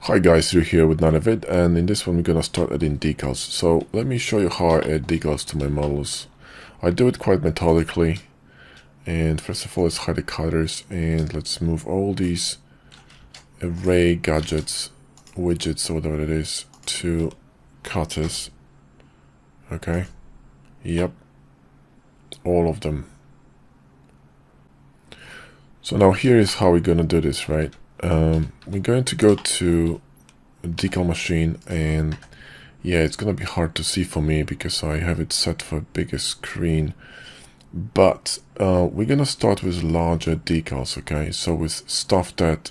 Hi guys, you're here with another vid, and in this one we're gonna start adding decals. So let me show you how I add decals to my models. I do it quite methodically, and first of all let's hide the cutters and let's move all these array gadgets, widgets or whatever it is to cutters. Okay, yep, all of them. So now here is how we're gonna do this, right? We're going to go to a decal machine, and yeah, it's gonna be hard to see for me because I have it set for a bigger screen, but we're gonna start with larger decals, okay? So with stuff that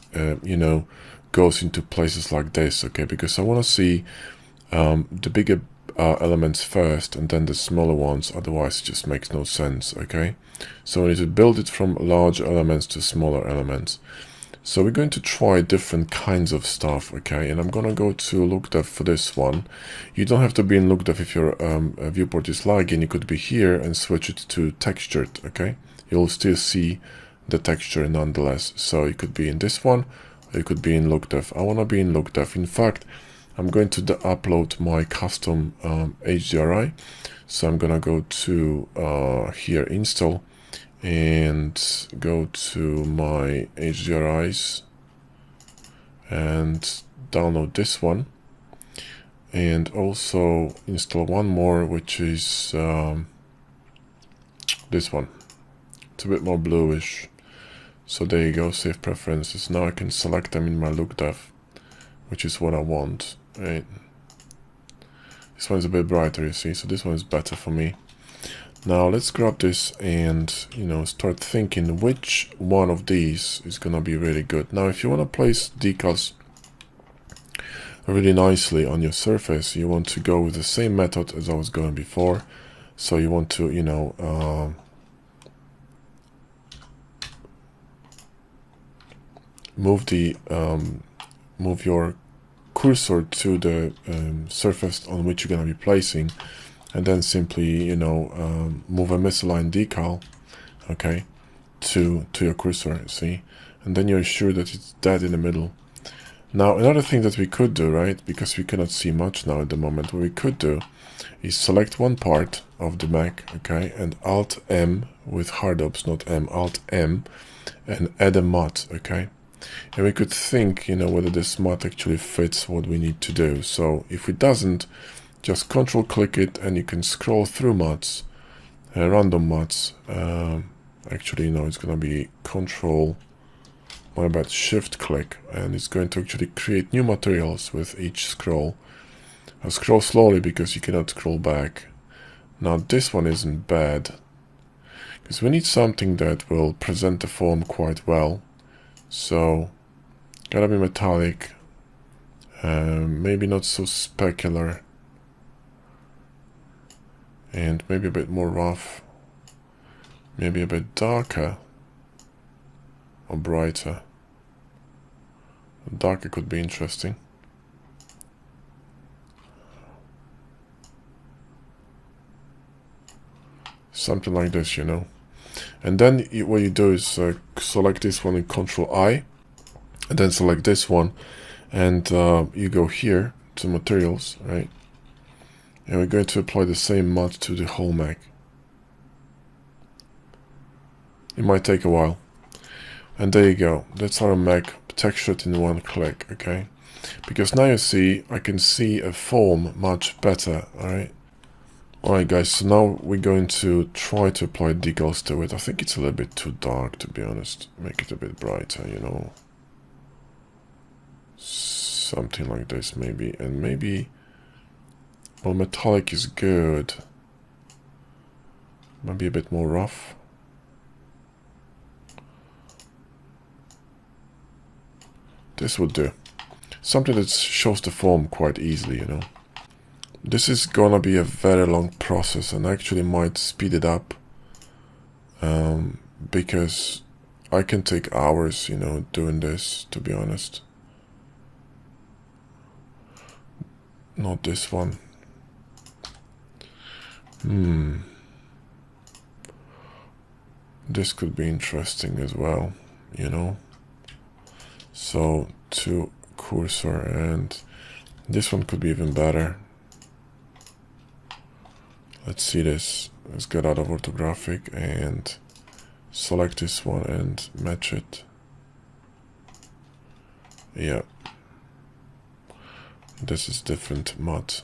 goes into places like this, okay? Because I want to see the bigger elements first and then the smaller ones, otherwise it just makes no sense, okay? So we need to build it from large elements to smaller elements. So we're going to try different kinds of stuff, okay? And I'm gonna go to look depth for this one. You don't have to be in look depth if your viewport is lagging. You could be here and switch it to textured, okay? You'll still see the texture nonetheless. So you could be in this one, or you could be in look depth. I wanna be in look depth. In fact, I'm going to upload my custom HDRI. So I'm gonna go to here, install, and go to my HDRIs and download this one, and also install one more, which is this one. It's a bit more bluish. So there you go, save preferences. Now I can select them in my look depth, which is what I want, right? This one's a bit brighter, you see, so this one is better for me. Now let's grab this and, start thinking which one of these is gonna be really good. Now, if you want to place decals really nicely on your surface, you want to go with the same method as I was going before. So you want to, move your cursor to the surface on which you're gonna be placing, and then simply, move a misaligned decal, okay, to your cursor, see, and then you're sure that it's dead in the middle. Now, another thing that we could do, right, because we cannot see much now at the moment, what we could do is select one part of the Mac, okay, and Alt-M with hard ops, not M, Alt-M, and add a matte, okay, and we could think, whether this matte actually fits what we need to do. So if it doesn't, just control click it and you can scroll through mattes, random mattes. Actually, no, it's gonna be shift click, and it's going to actually create new materials with each scroll. I'll scroll slowly because you cannot scroll back. Now this one isn't bad, because we need something that will present the form quite well. So gotta be metallic, maybe not so specular, and maybe a bit more rough, maybe a bit darker or brighter. Darker could be interesting. Something like this, and then what you do is select this one and Control I, and then select this one, and you go here to materials, right, and we're going to apply the same matte to the whole Mac. It might take a while, and there you go. That's our Mac textured in one click, okay? Because now you see, I can see a form much better, alright? Alright guys, so now we're going to try to apply decals to it. I think it's a little bit too dark, to be honest. Make it a bit brighter, Something like this maybe, and maybe, well, metallic is good. Maybe a bit more rough. This would do. Something that shows the form quite easily, This is gonna be a very long process, and actually might speed it up, because I can take hours, doing this, to be honest. Not this one. This could be interesting as well, So to cursor, and this one could be even better. Let's see this. Let's get out of orthographic and select this one and match it. Yeah. This is different mod.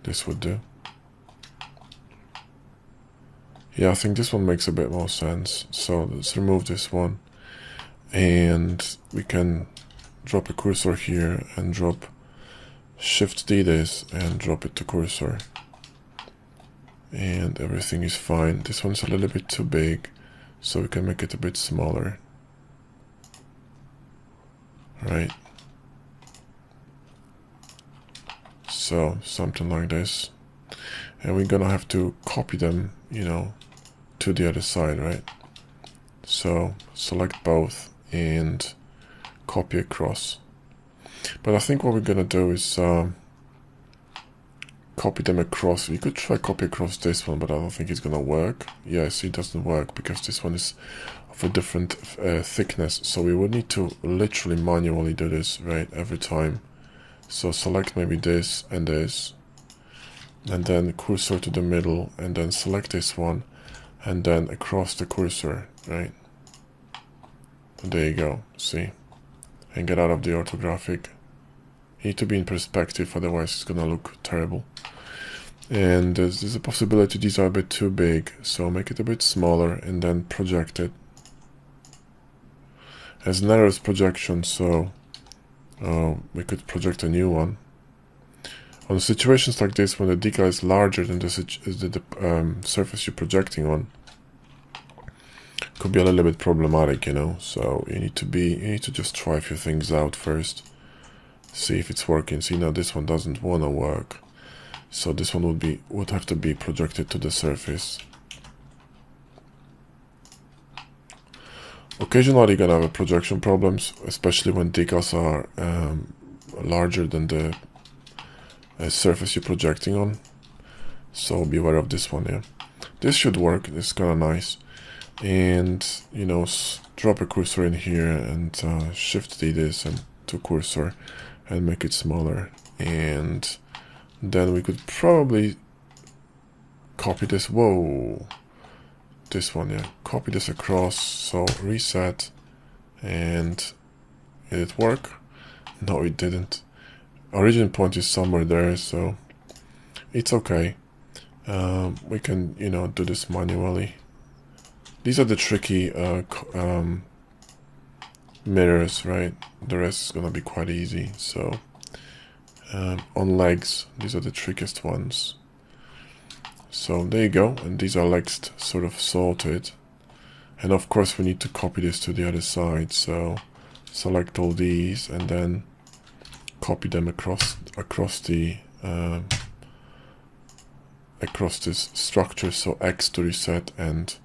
This would do. Yeah, I think this one makes a bit more sense. So let's remove this one. And we can drop a cursor here and drop Shift D this and drop it to cursor. And everything is fine. This one's a little bit too big, so we can make it a bit smaller. Right. So something like this. And we're gonna have to copy them, you know, to the other side, right? So select both and copy across. But I think what we're gonna do is copy them across. You could try copy across this one, but I don't think it's gonna work. Yeah, see, it doesn't work because this one is of a different thickness. So we would need to literally manually do this, right, every time. So select maybe this and this, and then cursor to the middle, and then select this one, and then across the cursor, right? And there you go, see? And get out of the orthographic. You need to be in perspective, otherwise it's gonna look terrible. And there's a possibility these are a bit too big, so make it a bit smaller and then project it. As an errors projection, so we could project a new one. On situations like this, when the decal is larger than the surface you're projecting on, could be a little bit problematic, you know. So you need to just try a few things out first, see if it's working. See, now this one doesn't want to work, so this one would have to be projected to the surface. Occasionally you're gonna have projection problems, especially when decals are larger than the surface you're projecting on. So be aware of this one. Yeah, this should work. This is kind of nice. And you know, drop a cursor in here and Shift D this and to cursor and make it smaller. And then we could probably copy this. Whoa. This one, yeah, copy this across, so reset, and did it work? No, it didn't. Origin point is somewhere there, so it's okay. We can, you know, do this manually. These are the tricky mirrors, right? The rest is gonna be quite easy. So on legs, these are the trickiest ones. So there you go, and these are legs sort of sorted. And of course we need to copy this to the other side, so select all these and then copy them across the across this structure. So X to reset and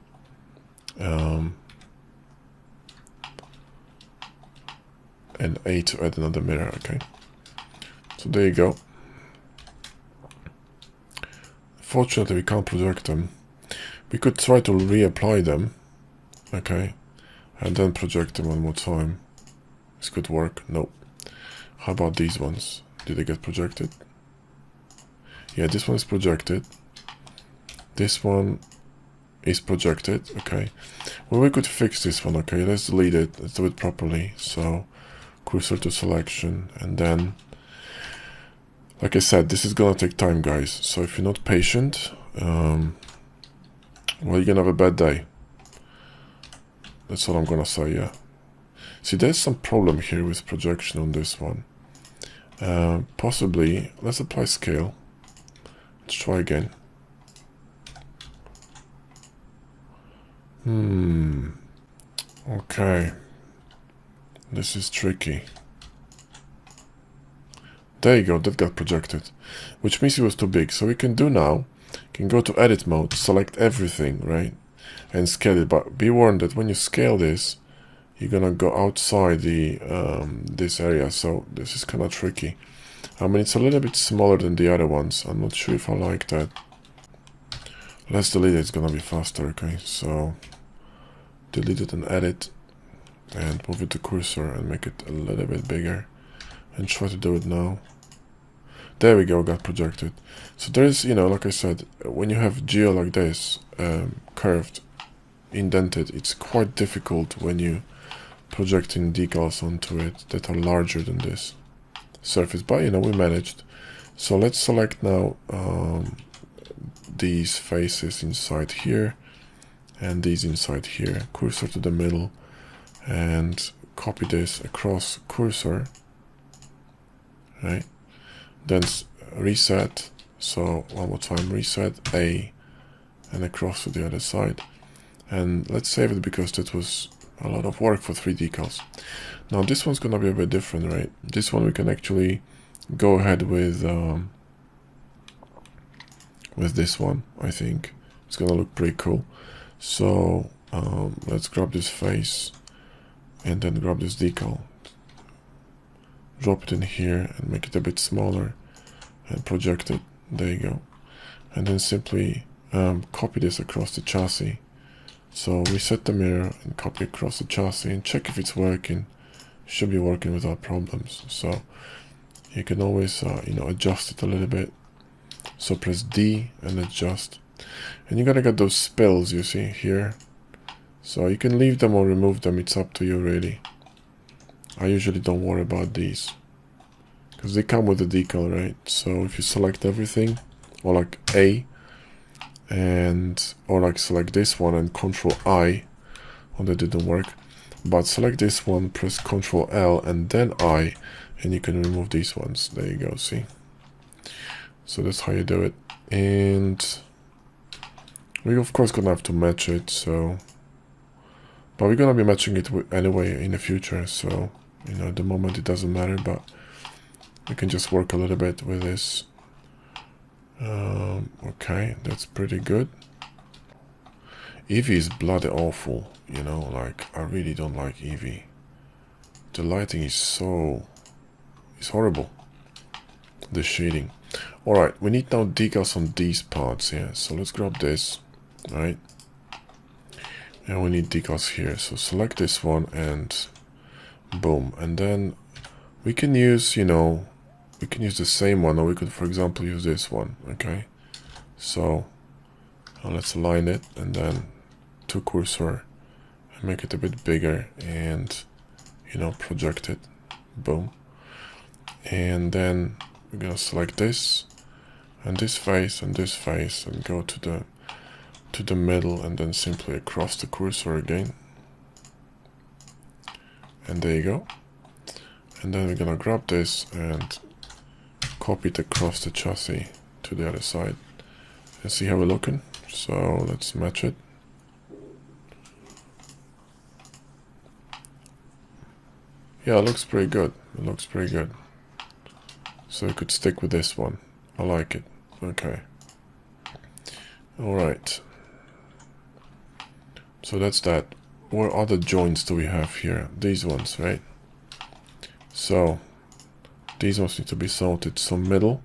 A to add another mirror. Okay, so there you go. Fortunately, we can't project them. We could try to reapply them, okay, and then project them one more time. This could work. Nope. How about these ones? Did they get projected? Yeah, this one is projected. This one is projected, okay. Well, we could fix this one, okay. Let's delete it. Let's do it properly. So, cursor to selection, and then, like I said, this is gonna take time, guys. So if you're not patient, well, you're gonna have a bad day. That's all I'm gonna say, yeah. See, there's some problem here with projection on this one. Possibly, let's apply scale. Let's try again. Okay. This is tricky. There you go, that got projected, which means it was too big. So we can do now, can go to edit mode, select everything, right, and scale it. But be warned that when you scale this, you're gonna go outside the this area. So this is kind of tricky. I mean, it's a little bit smaller than the other ones. I'm not sure if I like that. Let's delete it. It's gonna be faster. Okay, so delete it and edit. and move it to cursor and make it a little bit bigger, and try to do it now. There we go, got projected. So there's, you know, like I said, when you have geo like this, curved, indented, it's quite difficult when you projecting decals onto it that are larger than this surface, but you know, we managed. So let's select now these faces inside here and these inside here, cursor to the middle, and copy this across cursor, right? Then reset, so one more time, reset A and across to the other side, and let's save it because that was a lot of work for 3 decals. Now this one's gonna be a bit different, right? This one we can actually go ahead with this one. I think it's gonna look pretty cool. So let's grab this face and then grab this decal, drop it in here and make it a bit smaller and project it. There you go. And then simply copy this across the chassis. So reset the mirror and copy across the chassis and check if it's working. Should be working without problems. So you can always you know, adjust it a little bit. So press D and adjust, and you gotta get those spills you see here. So you can leave them or remove them, it's up to you really. I usually don't worry about these because they come with the decal, right? So if you select everything, or like A, and or like select this one and Control I, oh, that didn't work, but select this one, press Control L and then I, and you can remove these ones. There you go, see? So that's how you do it. And we're of course gonna have to match it, so, but we're gonna be matching it anyway in the future, so you know, at the moment it doesn't matter, but we can just work a little bit with this. Okay, that's pretty good. Eevee is bloody awful, you know, like I really don't like Eevee. The lighting is so, it's horrible. The shading. Alright, we need now decals on these parts here, so let's grab this, right? And we need decals here, so select this one and boom. And then we can use, you know, we can use the same one, or we could, for example, use this one, okay? So let's align it and then to cursor and make it a bit bigger and, you know, project it, boom. And then we're gonna select this and this face and this face and go to the middle and then simply across the cursor again. And there you go. And then we're gonna grab this and copy it across the chassis to the other side and see how we're looking. So let's match it. Yeah, it looks pretty good. It looks pretty good. So we could stick with this one. I like it. Okay. Alright. So that's that. What other joints do we have here? These ones, right? So these ones need to be sorted some middle.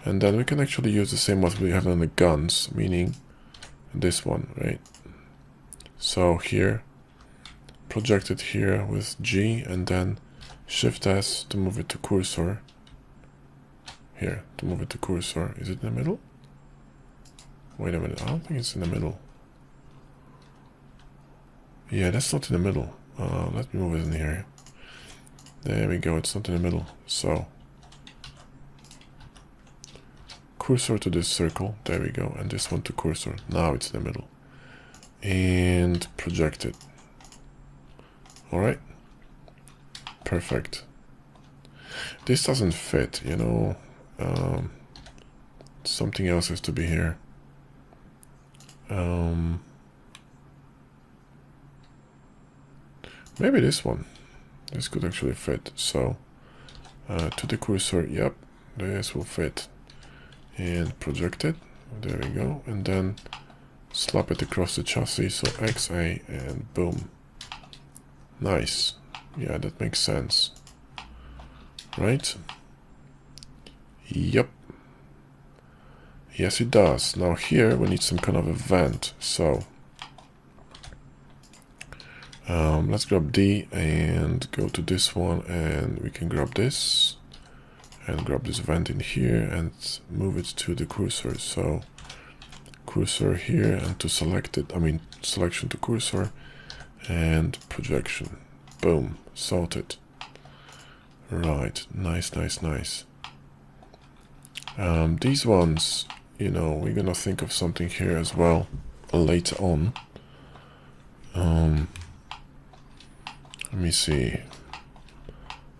And then we can actually use the same as we have on the guns, meaning this one, right? So here, project it here with G and then Shift S to move it to cursor. Here, to move it to cursor. Is it in the middle? Wait a minute, I don't think it's in the middle. Yeah, that's not in the middle. Let me move it in here. There we go, it's not in the middle. So, cursor to this circle, there we go, and this one to cursor. Now it's in the middle. And project it. Alright. Perfect. This doesn't fit, you know. Something else has to be here. Maybe this one. This could actually fit. So to the cursor, yep, this will fit. And project it. There we go. And then slap it across the chassis. So XA and boom. Nice. Yeah, that makes sense. Right? Yep. Yes, it does. Now here we need some kind of a vent. So Let's grab D and go to this one, and we can grab this and grab this vent in here and move it to the cursor. So cursor here, and to select it, selection to cursor and projection. Boom, sorted. Right, nice. These ones, we're gonna think of something here as well later on. Let me see.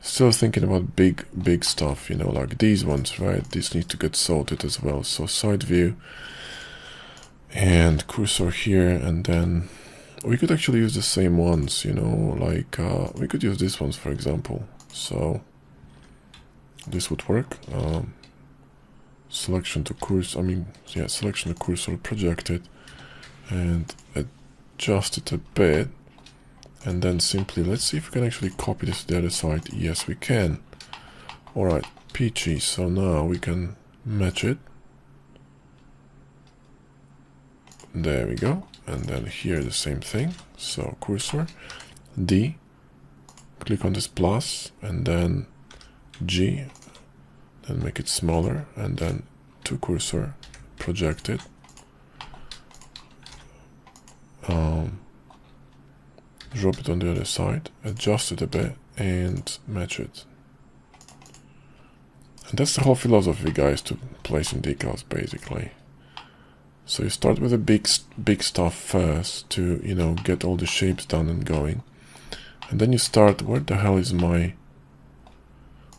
Still thinking about big stuff, like these ones, right? These need to get sorted as well. So side view and cursor here, and then we could actually use the same ones, like we could use these ones, for example. So this would work. Selection to cursor, selection to cursor, project it and adjust it a bit, and then simply let's see if we can actually copy this to the other side. Yes, we can. Alright, peachy. So now we can match it. There we go. And then here the same thing. So cursor, D, click on this plus, and then G, then make it smaller, and then to cursor, project it. Drop it on the other side, adjust it a bit, and match it. And that's the whole philosophy, guys, to placing decals, basically. So you start with the big stuff first to, get all the shapes done and going. And then you start, where the hell is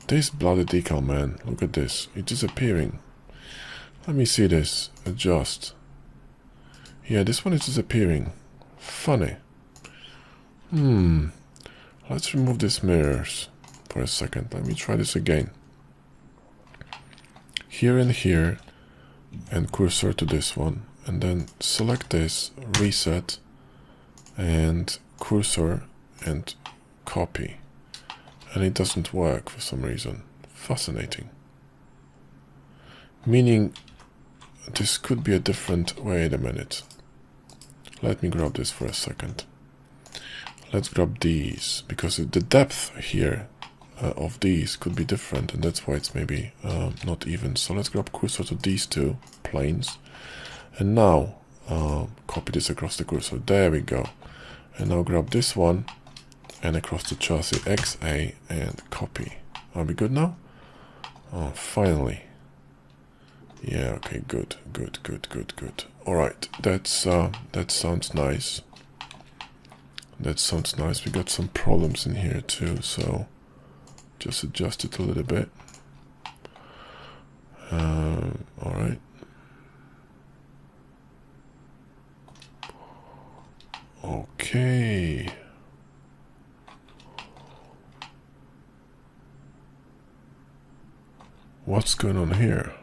this bloody decal, man? Look at this, it's disappearing. Let me see this, adjust. Yeah, this one is disappearing. Funny. Let's remove these mirrors for a second. Let me try this again. Here and here, and cursor to this one, and then select this, reset, and cursor, and copy. And it doesn't work for some reason. Fascinating. Meaning, this could be a different... Wait a minute. Let me grab this for a second. Let's grab these, because the depth here of these could be different, and that's why it's maybe not even. So let's grab cursor to these two planes, and now copy this across the cursor. There we go. And now grab this one and across the chassis, XA, and copy. Are we good now? Oh, finally. Yeah, okay, good. Alright, that sounds nice. That sounds nice. We got some problems in here too, so just adjust it a little bit. Alright. Okay. What's going on here?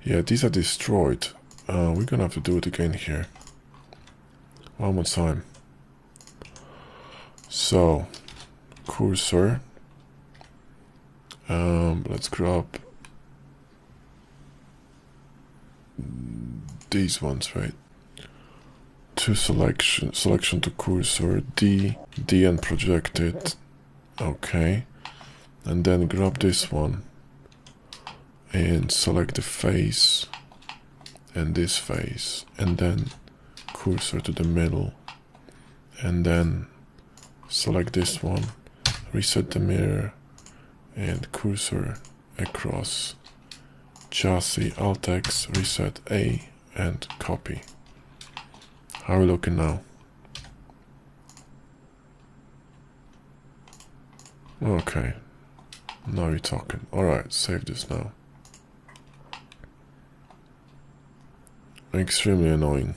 Yeah, these are destroyed. We're gonna have to do it again here. One more time. So, cursor. Let's grab these ones, right? To selection to cursor, D and project it. Okay. And then grab this one and select the face and this face, and then cursor to the middle, and then select this one, reset the mirror, and cursor across chassis, Alt X, reset A, and copy. How are we looking now? Okay, now you're talking. Alright, save this now. Extremely annoying.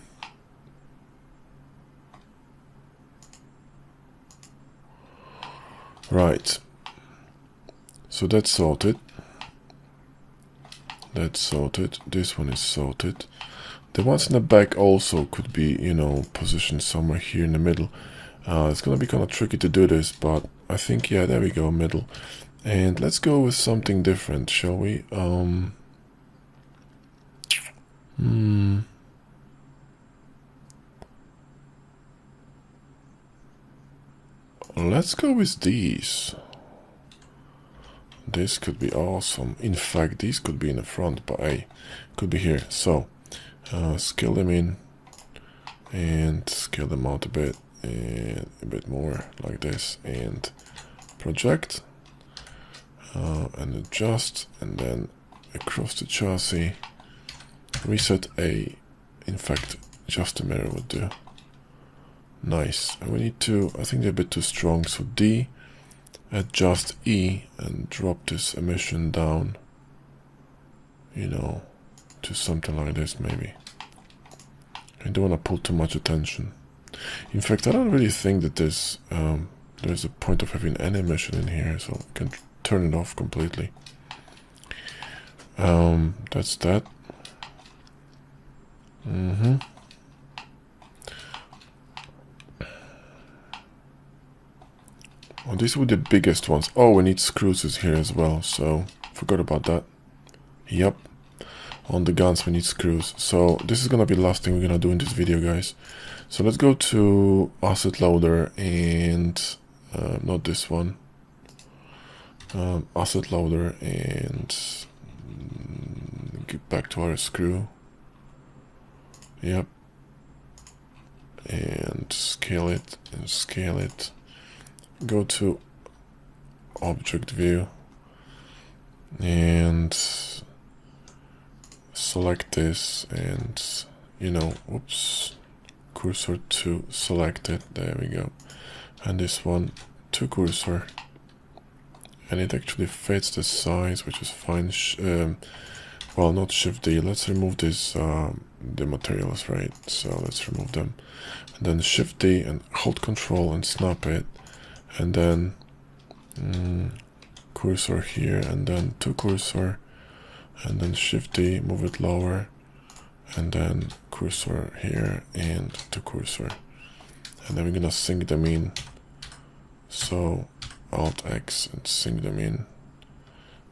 Right. So that's sorted. That's sorted. This one is sorted. The ones in the back also could be, positioned somewhere here in the middle. It's gonna be kind of tricky to do this, but I think, yeah, there we go, middle. And let's go with something different, shall we? Let's go with these. This could be awesome. In fact, these could be in the front, but hey, could be here. So, scale them in and scale them out a bit and a bit more like this, and project and adjust, and then across the chassis, reset A. In fact, just a mirror would do. Nice. And we need to, I think they're a bit too strong, so D, adjust E, and drop this emission down, you know, to something like this maybe. I don't want to pull too much attention. In fact, I don't really think that there's a point of having any emission in here, so we can turn it off completely. That's that. Well, these were the biggest ones. Oh, we need screws here as well, so forgot about that. Yep, on the guns we need screws. So this is gonna be the last thing we're gonna do in this video, guys. So let's go to asset loader and not this one. Asset loader and get back to our screw. Yep, and scale it and scale it. Go to object view and select this, and you know, oops, cursor to select it. There we go. And this one to cursor, and it actually fits the size, which is fine. Well, not Shift D. Let's remove this the materials, right? So let's remove them, and then Shift D and hold Control and snap it, and then cursor here, and then to cursor, and then Shift D, move it lower, and then cursor here and to cursor, and then we're gonna sync them in. So Alt X and sync them in.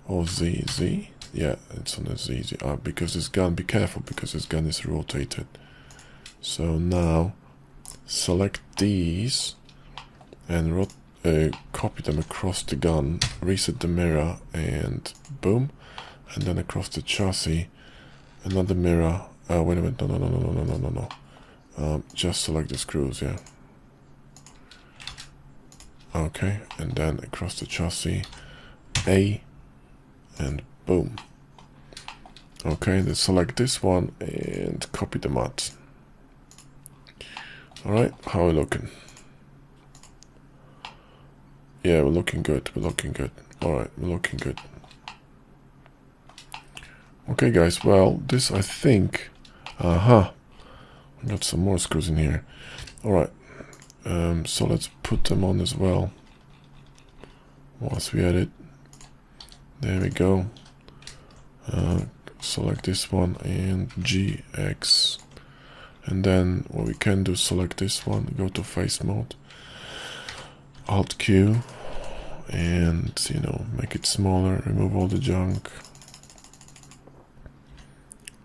Oh, Z, yeah, it's on the Z, because this gun, be careful, because this gun is rotated. So now select these and copy them across the gun, reset the mirror, and boom, and then across the chassis, another mirror. Wait a minute, no. Just select the screws, yeah. Okay, and then across the chassis, A, and boom. Okay, then select this one and copy the mat. Alright, how are we looking? Yeah, we're looking good, Alright, we're looking good. Okay, guys, well, this, I think, got some more screws in here. Alright, so let's put them on as well, once we add it. There we go. Select this one and GX, and then what we can do, select this one, go to face mode, Alt Q, and you know, make it smaller, remove all the junk.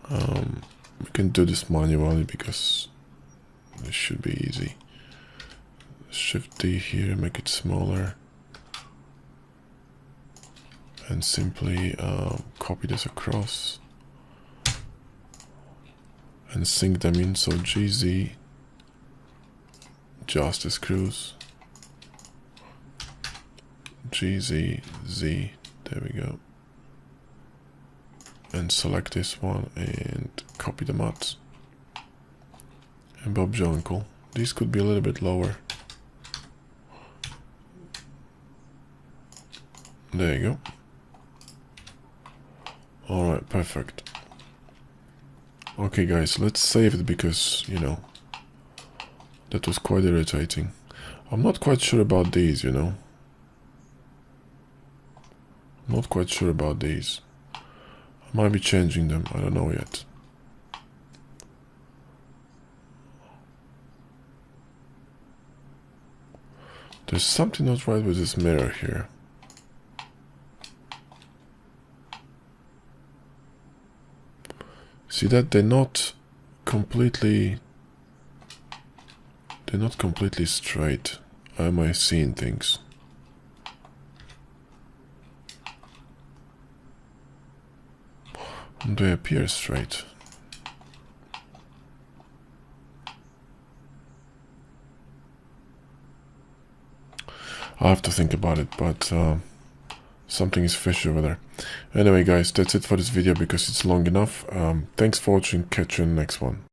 We can do this manually because this should be easy. Shift D here, make it smaller, and simply copy this across and sync them in. So GZ, just the screws, GZ, Z, there we go, and select this one and copy the mats. And Bob's your uncle. These could be a little bit lower. There you go. Alright, perfect. Okay, guys, let's save it because, you know, that was quite irritating. I'm not quite sure about these, you know. Not quite sure about these. I might be changing them, I don't know yet. There's something not right with this mirror here. See that they're not completely straight. am I seeing things? They appear straight. I'll have to think about it, but something is fishy over there. Anyway guys, that's it for this video because it's long enough. Thanks for watching, catch you in the next one.